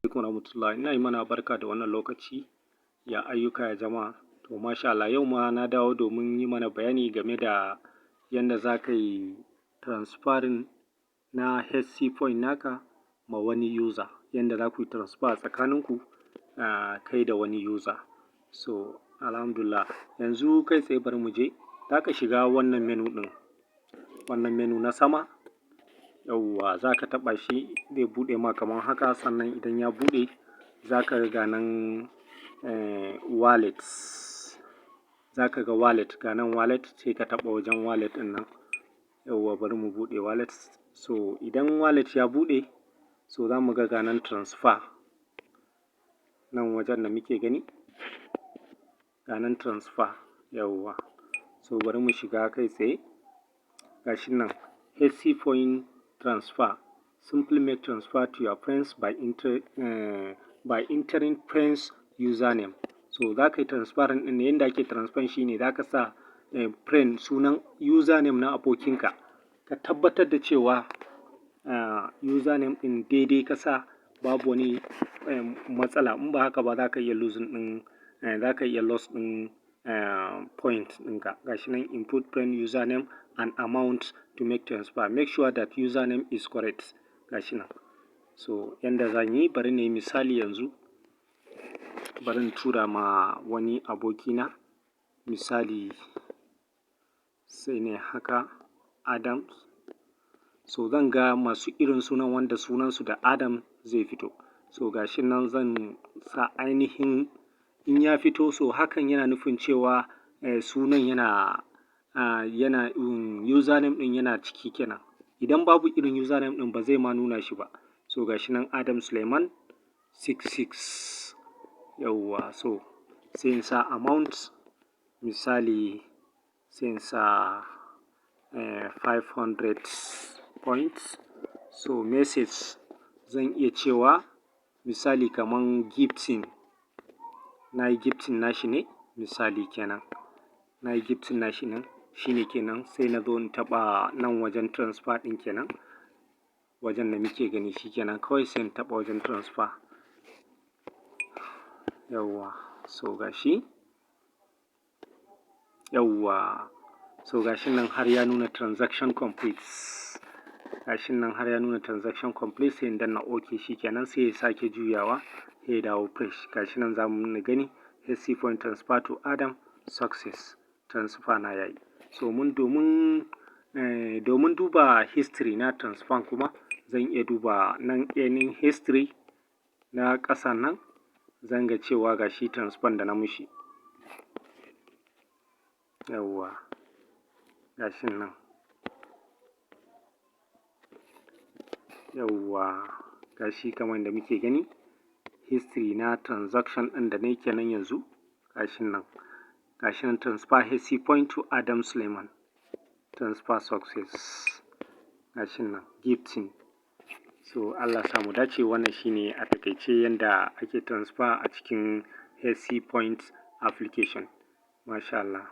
alaikum warahmatullahi. Ina yi mana barka da wannan lokaci, ya ayyuka ya jama'a. To masha Allah, yau ma na dawo domin yi mana bayani game da yanda za ka yi transferring na HC point naka ma wani user, yanda za ku yi transfer tsakaninku kai da wani user. So alhamdulillah, yanzu kai tsaye bari mu je, za ka shiga wannan menu ɗin, wannan menu na sama. Yawwa za ka taɓa shi zai buɗe ma kamar haka, sannan idan ya buɗe za ka ga nan wallet, za ka ga wallet, ga nan wallet sai ka taɓa wajen wallet ɗin nan. Yawwa bari mu buɗe wallet. So idan wallet ya buɗe, so za mu ga nan transfer, nan wajen da muke gani, ga nan transfer. Yawwa, so bari mu shiga kai tsaye, ga shi nan HC point transfer, simply make transfer to your friends by entering friends username. So za ka yi transferring ɗin ne, yanda ake transfer shi ne za ka sa friend, sunan username na abokinka, ka tabbatar da cewa username ɗin daidai ka sa, babu wani matsala. In ba haka ba za ka iya losing ɗin, za ka iya loss ɗin point ɗinka. Ga shi nan input friend username and amount to make transfer. Make sure that username is correct. Ga shi nan. So yanda zan yi, bari na yi misali yanzu, bari in tura ma wani abokina misali, sai ne haka Adams. So zan ga masu irin sunan wanda sunansu da Adam zai fito. So ga shi nan zan sa ainihin, in ya fito, so hakan yana nufin cewa sunan yana username ɗin yana ciki kenan. Idan babu irin username ɗin ba zai ma nuna shi ba. So ga shi nan Adam Suleiman 66. Yawwa, so sai in sa amount misali, sai in sa 500 points. So message zan iya cewa misali kaman gifting, na yi gifting nashi ne misali kenan, na yi gifting nashi nan shi ne kenan. Sai na zo in taɓa nan wajen transfer ɗin kenan, wajen da muke gani shi kenan, kawai sai in taɓa wajen transfer. Yawwa, so ga shi, yawwa, so ga shi nan har ya nuna transaction complete. Ga shi nan har ya nuna transaction complete, sai in danna OK shi kenan, sai ya sake juyawa, sai ya dawo fresh. Ga shi nan za mu gani HC point transfer to Adam success, transfer na yayi. So domin duba history na transfer kuma, zan iya duba nan ainihin history na ƙasan nan, zan ga cewa ga shi transfer da na mushi. Yawwa, ga shi nan. Yawwa, ga shi kamar da muke gani, history na transaction ɗin da na yi kenan yanzu. Ga shi nan, ga shi nan transfer HC point to Adam Suleiman, transfer success. Ga shi nan gifting. So Allah sa mu dace, wannan shine a taƙaice yanda ake transfer a cikin HC point application. Masha Allah.